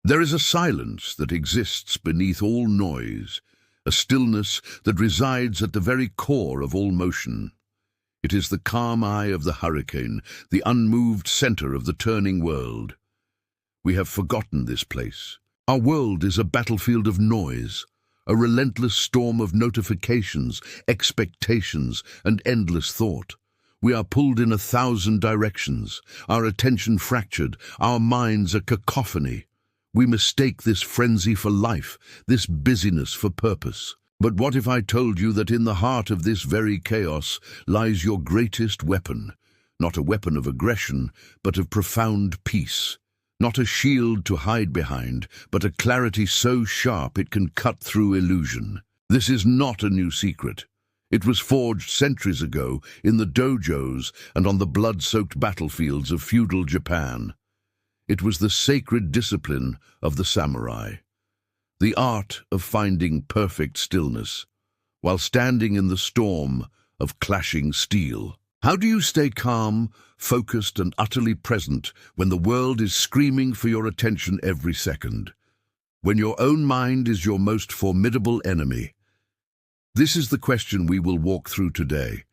There is a silence that exists beneath all noise, a stillness that resides at the very core of all motion. It is the calm eye of the hurricane, the unmoved center of the turning world. We have forgotten this place. Our world is a battlefield of noise, a relentless storm of notifications, expectations, and endless thought. We are pulled in 1,000 directions, our attention fractured, our minds a cacophony. We mistake this frenzy for life, this busyness for purpose. But what if I told you that in the heart of this very chaos lies your greatest weapon? Not a weapon of aggression, but of profound peace. Not a shield to hide behind, but a clarity so sharp it can cut through illusion. This is not a new secret. It was forged centuries ago in the dojos and on the blood-soaked battlefields of feudal Japan. It was the sacred discipline of the samurai, the art of finding perfect stillness while standing in the storm of clashing steel. How do you stay calm, focused, and utterly present when the world is screaming for your attention every second? When your own mind is your most formidable enemy? This is the question we will walk through today.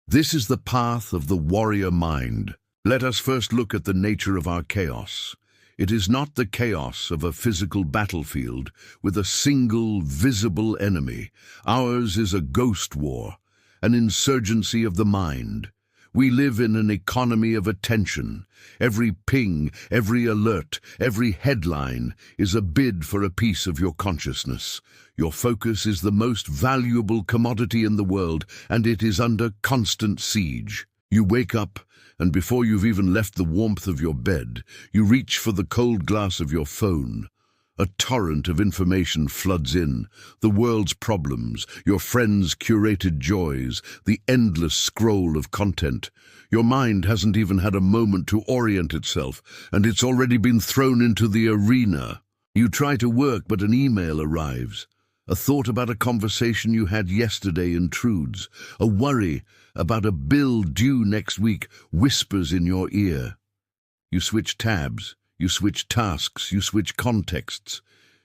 This is the path of the warrior mind. Let us first look at the nature of our chaos. It is not the chaos of a physical battlefield with a single visible enemy. Ours is a ghost war, an insurgency of the mind. We live in an economy of attention. Every ping, every alert, every headline is a bid for a piece of your consciousness. Your focus is the most valuable commodity in the world, and it is under constant siege. You wake up, and before you've even left the warmth of your bed, you reach for the cold glass of your phone. A torrent of information floods in, the world's problems, your friends' curated joys, the endless scroll of content. Your mind hasn't even had a moment to orient itself, and it's already been thrown into the arena. You try to work, but an email arrives. A thought about a conversation you had yesterday intrudes. A worry about a bill due next week whispers in your ear. You switch tabs. You switch tasks, you switch contexts.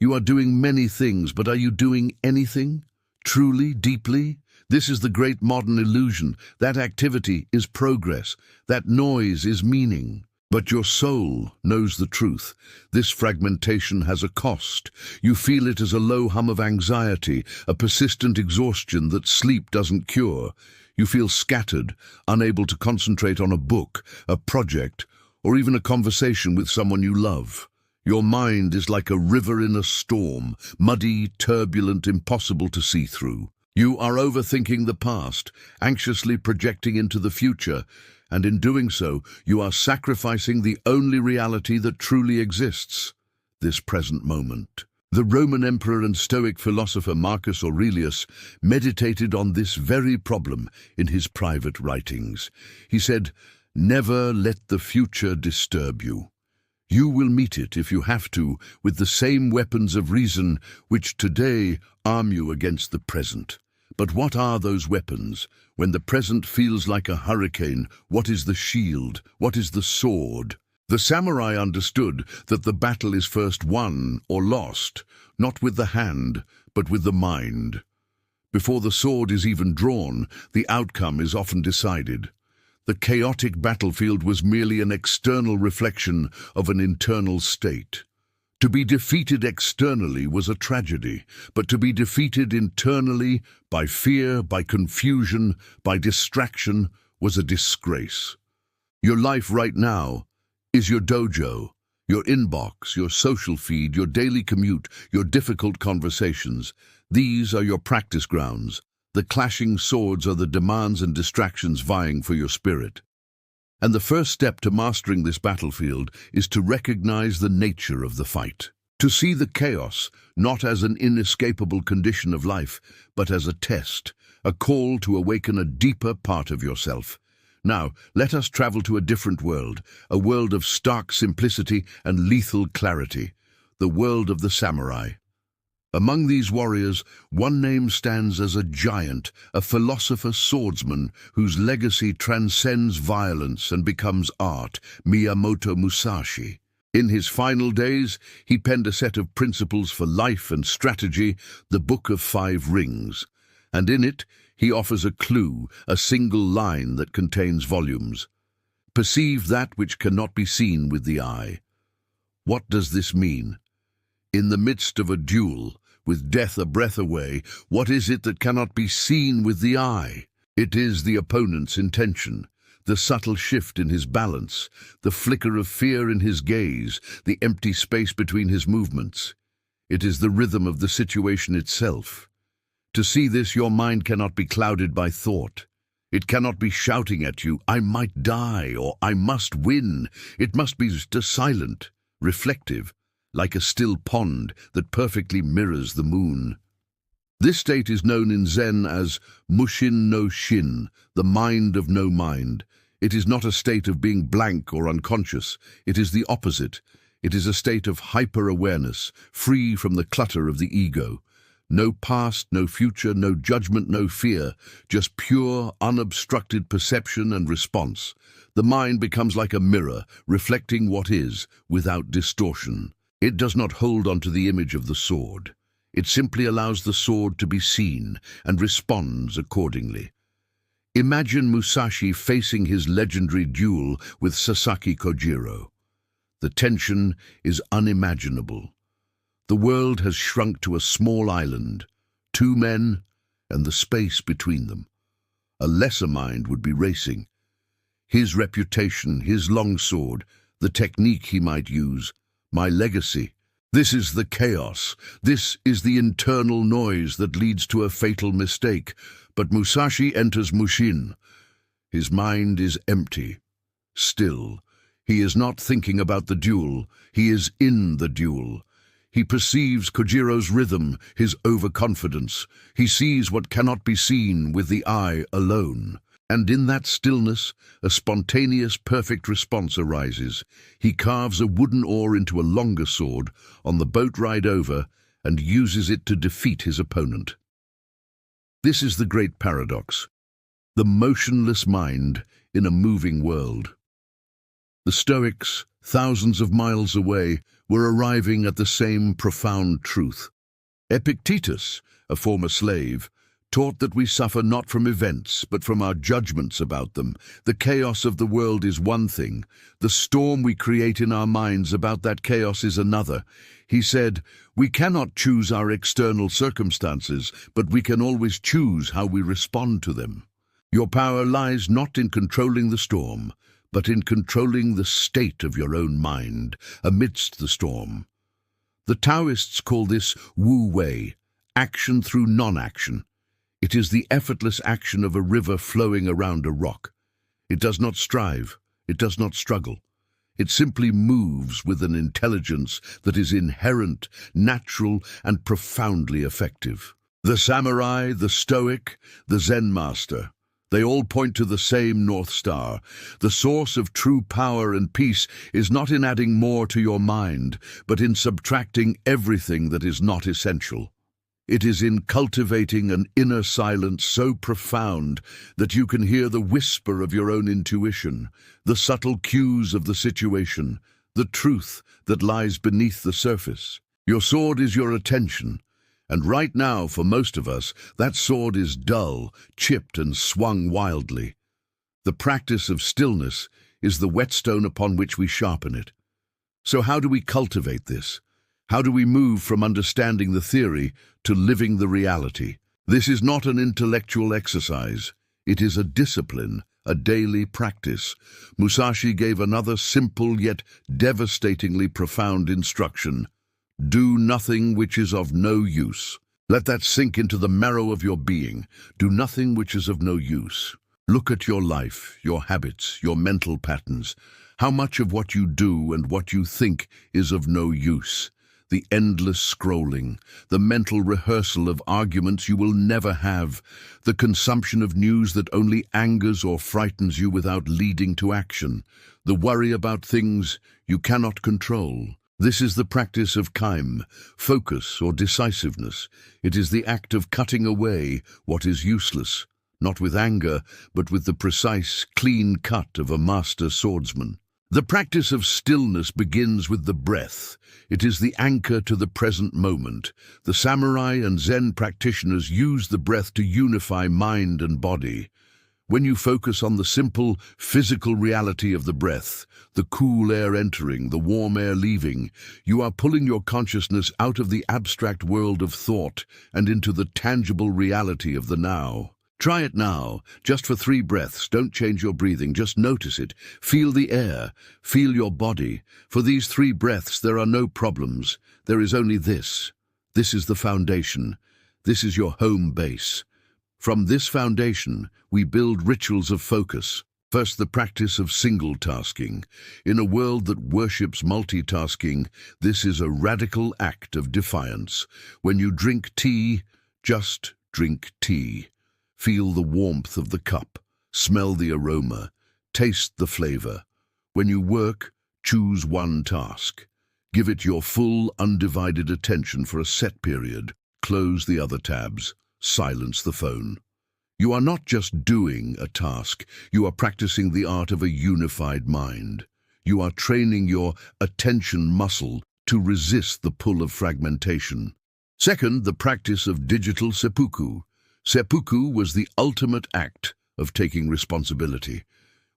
You are doing many things, but are you doing anything? Truly, deeply? This is the great modern illusion. That activity is progress. That noise is meaning. But your soul knows the truth. This fragmentation has a cost. You feel it as a low hum of anxiety, a persistent exhaustion that sleep doesn't cure. You feel scattered, unable to concentrate on a book, a project, or even a conversation with someone you love. Your mind is like a river in a storm, muddy, turbulent, impossible to see through. You are overthinking the past, anxiously projecting into the future, and in doing so, you are sacrificing the only reality that truly exists, this present moment. The Roman emperor and Stoic philosopher Marcus Aurelius meditated on this very problem in his private writings. He said, "Never let the future disturb you. You will meet it, if you have to, with the same weapons of reason which today arm you against the present. But what are those weapons? When the present feels like a hurricane, what is the shield? What is the sword?" The samurai understood that the battle is first won or lost, not with the hand, but with the mind. Before the sword is even drawn, the outcome is often decided. The chaotic battlefield was merely an external reflection of an internal state. To be defeated externally was a tragedy, but to be defeated internally by fear, by confusion, by distraction was a disgrace. Your life right now is your dojo, your inbox, your social feed, your daily commute, your difficult conversations. These are your practice grounds. The clashing swords are the demands and distractions vying for your spirit. And the first step to mastering this battlefield is to recognize the nature of the fight. To see the chaos not as an inescapable condition of life, but as a test, a call to awaken a deeper part of yourself. Now, let us travel to a different world, a world of stark simplicity and lethal clarity, the world of the samurai. Among these warriors, one name stands as a giant, a philosopher swordsman whose legacy transcends violence and becomes art, Miyamoto Musashi. In his final days, he penned a set of principles for life and strategy, the Book of Five Rings, and in it he offers a clue, a single line that contains volumes. Perceive that which cannot be seen with the eye. What does this mean? In the midst of a duel, with death a breath away, what is it that cannot be seen with the eye? It is the opponent's intention, the subtle shift in his balance, the flicker of fear in his gaze, the empty space between his movements. It is the rhythm of the situation itself. To see this, your mind cannot be clouded by thought. It cannot be shouting at you, "I might die," or "I must win." It must be just silent, reflective, like a still pond that perfectly mirrors the moon. This state is known in Zen as Mushin no Shin, the mind of no mind. It is not a state of being blank or unconscious. It is the opposite. It is a state of hyper-awareness, free from the clutter of the ego. No past, no future, no judgment, no fear, just pure, unobstructed perception and response. The mind becomes like a mirror, reflecting what is, without distortion. It does not hold onto the image of the sword. It simply allows the sword to be seen and responds accordingly. Imagine Musashi facing his legendary duel with Sasaki Kojiro. The tension is unimaginable. The world has shrunk to a small island, two men, and the space between them. A lesser mind would be racing. His reputation, his longsword, the technique he might use, my legacy. This is the chaos. This is the internal noise that leads to a fatal mistake. But Musashi enters Mushin. His mind is empty, still. He is not thinking about the duel. He is in the duel. He perceives Kojiro's rhythm, his overconfidence. He sees what cannot be seen with the eye alone. And in that stillness, a spontaneous, perfect response arises. He carves a wooden oar into a longer sword on the boat ride over and uses it to defeat his opponent. This is the great paradox, the motionless mind in a moving world. The Stoics, thousands of miles away, were arriving at the same profound truth. Epictetus, a former slave, taught that we suffer not from events, but from our judgments about them. The chaos of the world is one thing. The storm we create in our minds about that chaos is another. He said, we cannot choose our external circumstances, but we can always choose how we respond to them. Your power lies not in controlling the storm, but in controlling the state of your own mind amidst the storm. The Taoists call this Wu Wei, action through non-action. It is the effortless action of a river flowing around a rock. It does not strive, it does not struggle. It simply moves with an intelligence that is inherent, natural, and profoundly effective. The samurai, the stoic, the Zen master, they all point to the same North Star. The source of true power and peace is not in adding more to your mind, but in subtracting everything that is not essential. It is in cultivating an inner silence so profound that you can hear the whisper of your own intuition, the subtle cues of the situation, the truth that lies beneath the surface. Your sword is your attention, and right now, for most of us, that sword is dull, chipped, and swung wildly. The practice of stillness is the whetstone upon which we sharpen it. So how do we cultivate this? How do we move from understanding the theory to living the reality? This is not an intellectual exercise. It is a discipline, a daily practice. Musashi gave another simple yet devastatingly profound instruction. Do nothing which is of no use. Let that sink into the marrow of your being. Do nothing which is of no use. Look at your life, your habits, your mental patterns. How much of what you do and what you think is of no use? The endless scrolling, the mental rehearsal of arguments you will never have, the consumption of news that only angers or frightens you without leading to action, the worry about things you cannot control. This is the practice of kaim, focus or decisiveness. It is the act of cutting away what is useless, not with anger, but with the precise, clean cut of a master swordsman. The practice of stillness begins with the breath. It is the anchor to the present moment. The samurai and Zen practitioners use the breath to unify mind and body. When you focus on the simple, physical reality of the breath, the cool air entering, the warm air leaving, you are pulling your consciousness out of the abstract world of thought and into the tangible reality of the now. Try it now, just for 3 breaths. Don't change your breathing, just notice it. Feel the air, feel your body. For these 3 breaths, there are no problems. There is only this. This is the foundation. This is your home base. From this foundation, we build rituals of focus. First, the practice of single-tasking. In a world that worships multitasking, this is a radical act of defiance. When you drink tea, just drink tea. Feel the warmth of the cup, smell the aroma, taste the flavor. When you work, choose one task. Give it your full, undivided attention for a set period. Close the other tabs. Silence the phone. You are not just doing a task, you are practicing the art of a unified mind. You are training your attention muscle to resist the pull of fragmentation. Second, the practice of digital seppuku. Seppuku was the ultimate act of taking responsibility.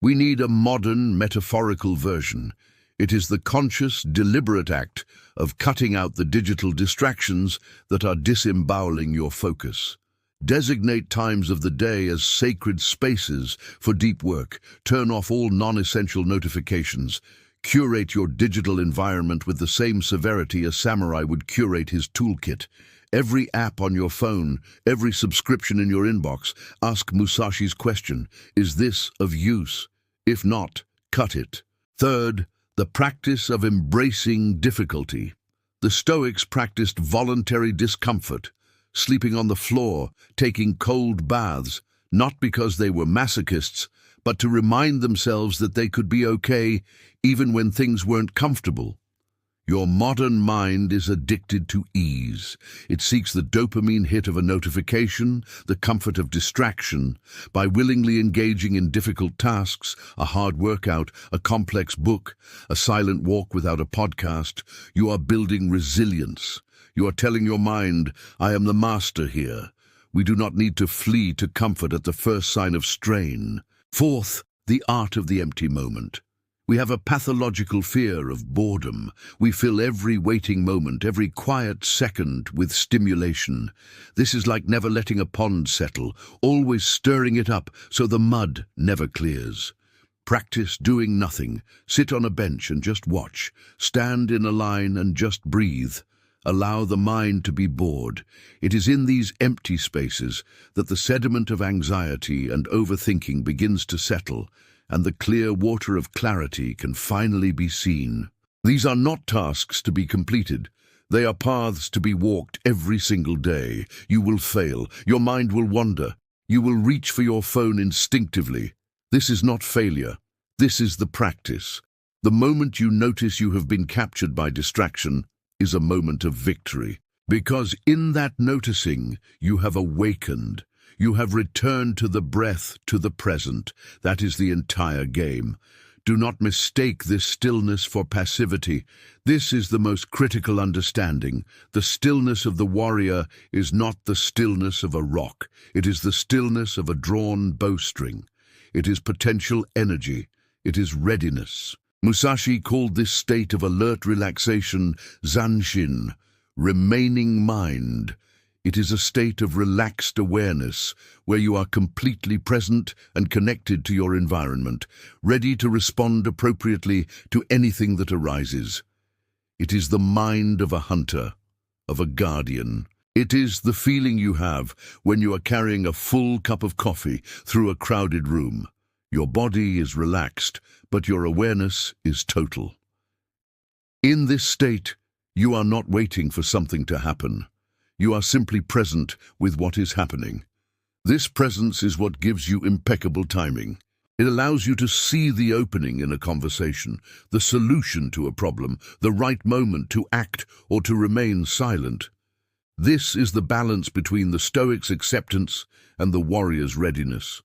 We need a modern, metaphorical version. It is the conscious, deliberate act of cutting out the digital distractions that are disemboweling your focus. Designate times of the day as sacred spaces for deep work. Turn off all non-essential notifications. Curate your digital environment with the same severity a samurai would curate his toolkit. Every app on your phone, every subscription in your inbox, ask Musashi's question, is this of use? If not, cut it. Third, the practice of embracing difficulty. The Stoics practiced voluntary discomfort, sleeping on the floor, taking cold baths, not because they were masochists, but to remind themselves that they could be okay even when things weren't comfortable. Your modern mind is addicted to ease. It seeks the dopamine hit of a notification, the comfort of distraction. By willingly engaging in difficult tasks, a hard workout, a complex book, a silent walk without a podcast, you are building resilience. You are telling your mind, I am the master here. We do not need to flee to comfort at the first sign of strain. Fourth, the art of the empty moment. We have a pathological fear of boredom. We fill every waiting moment, every quiet second with stimulation. This is like never letting a pond settle, always stirring it up so the mud never clears. Practice doing nothing. Sit on a bench and just watch. Stand in a line and just breathe. Allow the mind to be bored. It is in these empty spaces that the sediment of anxiety and overthinking begins to settle, and the clear water of clarity can finally be seen. These are not tasks to be completed. They are paths to be walked every single day. You will fail. Your mind will wander. You will reach for your phone instinctively. This is not failure. This is the practice. The moment you notice you have been captured by distraction is a moment of victory. Because in that noticing, you have awakened. You have returned to the breath, to the present. That is the entire game. Do not mistake this stillness for passivity. This is the most critical understanding. The stillness of the warrior is not the stillness of a rock. It is the stillness of a drawn bowstring. It is potential energy. It is readiness. Musashi called this state of alert relaxation Zanshin, remaining mind. It is a state of relaxed awareness where you are completely present and connected to your environment, ready to respond appropriately to anything that arises. It is the mind of a hunter, of a guardian. It is the feeling you have when you are carrying a full cup of coffee through a crowded room. Your body is relaxed, but your awareness is total. In this state, you are not waiting for something to happen. You are simply present with what is happening. This presence is what gives you impeccable timing. It allows you to see the opening in a conversation, the solution to a problem, the right moment to act or to remain silent. This is the balance between the Stoic's acceptance and the warrior's readiness.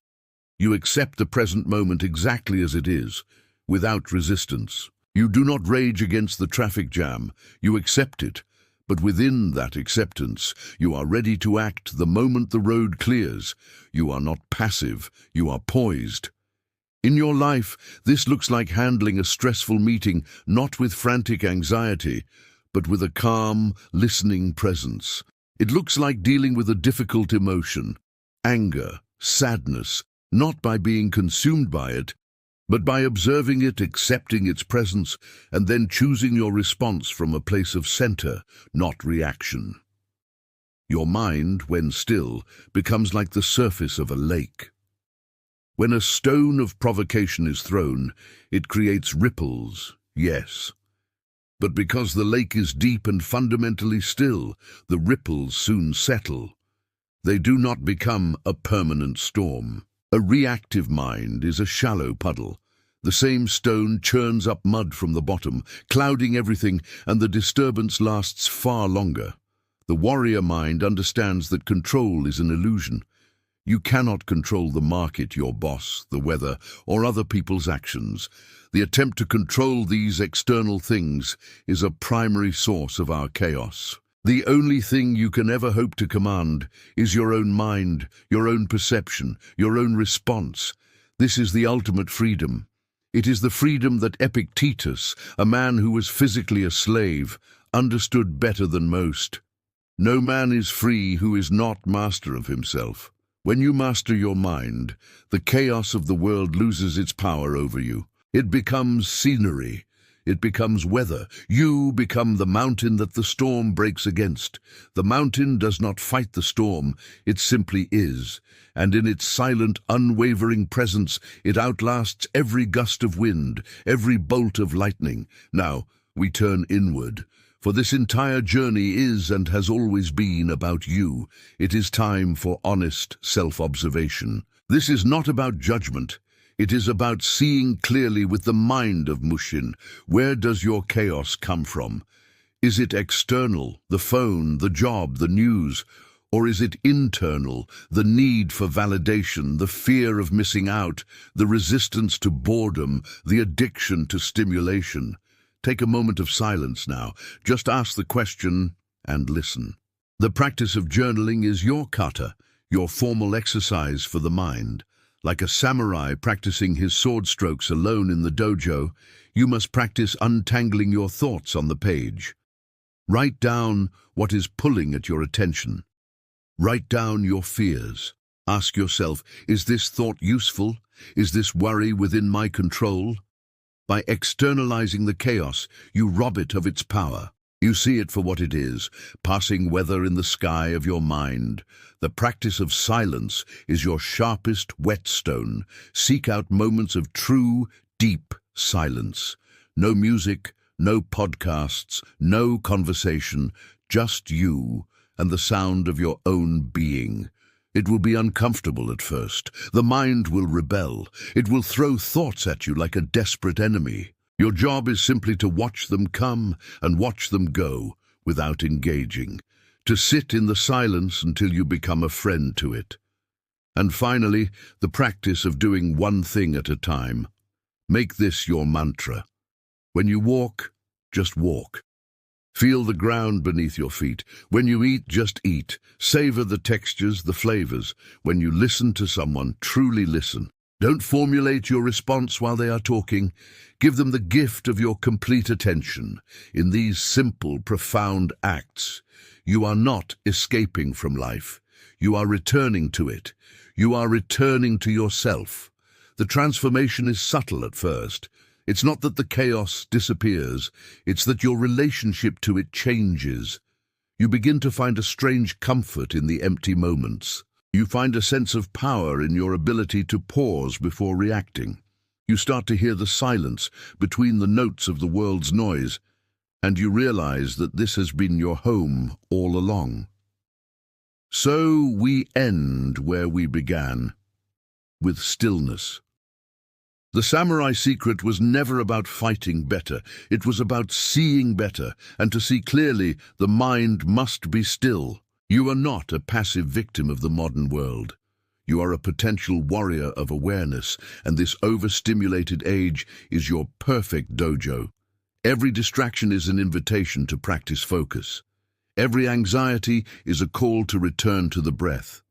You accept the present moment exactly as it is. without resistance. You do not rage against the traffic jam, you accept it. But within that acceptance, you are ready to act the moment the road clears. You are not passive, you are poised. In your life, this looks like handling a stressful meeting, not with frantic anxiety, but with a calm, listening presence. It looks like dealing with a difficult emotion, anger, sadness, not by being consumed by it, but by observing it, accepting its presence, and then choosing your response from a place of center, not reaction. Your mind, when still, becomes like the surface of a lake. When a stone of provocation is thrown, it creates ripples, yes. But because the lake is deep and fundamentally still, the ripples soon settle. They do not become a permanent storm. A reactive mind is a shallow puddle. The same stone churns up mud from the bottom, clouding everything, and the disturbance lasts far longer. The warrior mind understands that control is an illusion. You cannot control the market, your boss, the weather, or other people's actions. The attempt to control these external things is a primary source of our chaos. The only thing you can ever hope to command is your own mind, your own perception, your own response. This is the ultimate freedom. It is the freedom that Epictetus, a man who was physically a slave, understood better than most. No man is free who is not master of himself. When you master your mind, the chaos of the world loses its power over you. It becomes scenery. It becomes weather. You become the mountain that the storm breaks against. The mountain does not fight the storm, it simply is. And in its silent, unwavering presence, it outlasts every gust of wind, every bolt of lightning. Now, we turn inward. For this entire journey is and has always been about you. It is time for honest self-observation. This is not about judgment. It is about seeing clearly with the mind of Mushin. Where does your chaos come from? Is it external, the phone, the job, the news? Or is it internal, the need for validation, the fear of missing out, the resistance to boredom, the addiction to stimulation? Take a moment of silence now. Just ask the question and listen. The practice of journaling is your kata, your formal exercise for the mind. Like a samurai practicing his sword strokes alone in the dojo, you must practice untangling your thoughts on the page. Write down what is pulling at your attention. Write down your fears. Ask yourself, is this thought useful? Is this worry within my control? By externalizing the chaos, you rob it of its power. You see it for what it is, passing weather in the sky of your mind. The practice of silence is your sharpest whetstone. Seek out moments of true, deep silence. No music, no podcasts, no conversation, just you and the sound of your own being. It will be uncomfortable at first. The mind will rebel. It will throw thoughts at you like a desperate enemy. Your job is simply to watch them come and watch them go without engaging, to sit in the silence until you become a friend to it. And finally, the practice of doing one thing at a time. Make this your mantra. When you walk, just walk. Feel the ground beneath your feet. When you eat, just eat. Savor the textures, the flavors. When you listen to someone, truly listen. Don't formulate your response while they are talking. Give them the gift of your complete attention. In these simple, profound acts, you are not escaping from life. You are returning to it. You are returning to yourself. The transformation is subtle at first. It's not that the chaos disappears. It's that your relationship to it changes. You begin to find a strange comfort in the empty moments. You find a sense of power in your ability to pause before reacting. You start to hear the silence between the notes of the world's noise, and you realize that this has been your home all along. So we end where we began, with stillness. The samurai secret was never about fighting better. It was about seeing better, and to see clearly, the mind must be still. You are not a passive victim of the modern world. You are a potential warrior of awareness, and this overstimulated age is your perfect dojo. Every distraction is an invitation to practice focus. Every anxiety is a call to return to the breath.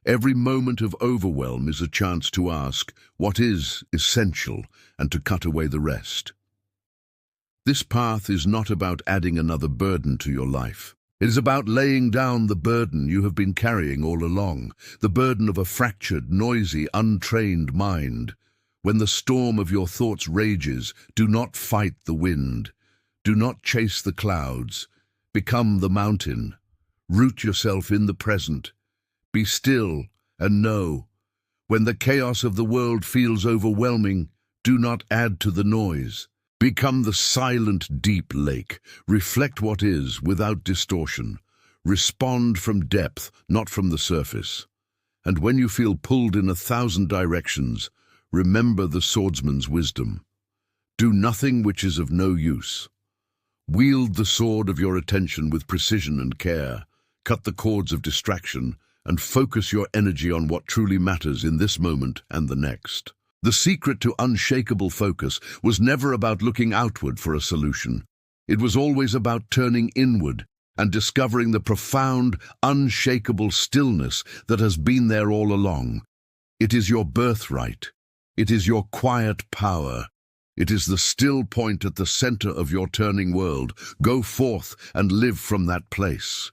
Every moment of overwhelm is a chance to ask what is essential and to cut away the rest. This path is not about adding another burden to your life. It is about laying down the burden you have been carrying all along, the burden of a fractured, noisy, untrained mind. When the storm of your thoughts rages, do not fight the wind. Do not chase the clouds. Become the mountain. Root yourself in the present. Be still and know. When the chaos of the world feels overwhelming, do not add to the noise. Become the silent, deep lake. Reflect what is without distortion. Respond from depth, not from the surface. And when you feel pulled in 1,000 directions, remember the swordsman's wisdom. Do nothing which is of no use. Wield the sword of your attention with precision and care. Cut the cords of distraction and focus your energy on what truly matters in this moment and the next. The secret to unshakable focus was never about looking outward for a solution. It was always about turning inward and discovering the profound, unshakable stillness that has been there all along. It is your birthright. It is your quiet power. It is the still point at the center of your turning world. Go forth and live from that place.